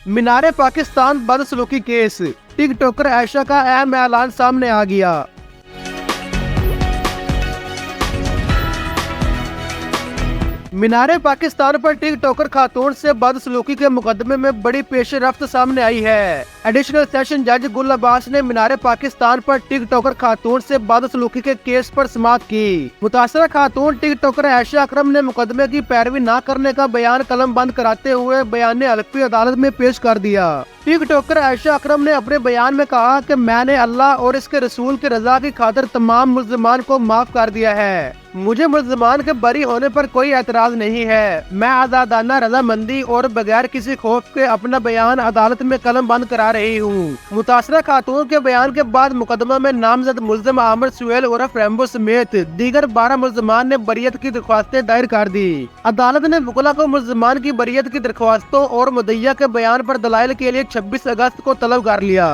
मीनार पाकिस्तान बदसलूकी केस, टिक टॉकर आयशा का अहम ऐलान सामने आ गया। मीनार पाकिस्तान पर टिक टॉकर खातून से बदसलूकी के मुकदमे में बड़ी पेशरफ्त सामने आई है। एडिशनल सेशन जज गुल अब्बास ने मीनार पाकिस्तान पर टिक टॉकर खातून से बदसलूकी के केस पर समाअत की। मुतासरा खातून टिक टॉकर आयशा अकरम ने मुकदमे की पैरवी न करने का बयान कलम बंद कराते हुए बयान हल्फी अदालत में पेश कर दिया। टिक टॉकर आयशा अकरम ने अपने बयान में कहा कि मैंने अल्लाह और इसके रसूल की रजा की खातिर तमाम मुल्ज़िमान को माफ कर दिया है। मुझे मुल्ज़िमान के बरी होने पर कोई एतराज नहीं है। मैं आज़ादाना रजामंदी और बगैर किसी खौफ के अपना बयान अदालत में कलम बंद करा रही हूँ। मुतासरा खातून के बयान के बाद मुकदमा में नामजद मुल्ज़िम आमिर सुहेल उर्फ रैम्बो समेत दीगर 12 मुल्ज़िमान ने बरियत की दरख्वास्तें दायर कर दी। अदालत ने वकला को मुल्ज़िमान की बरियत की दरख्वास्तों और मुद्दइया के बयान पर दलाइल के लिए 26 अगस्त को तलब कर लिया।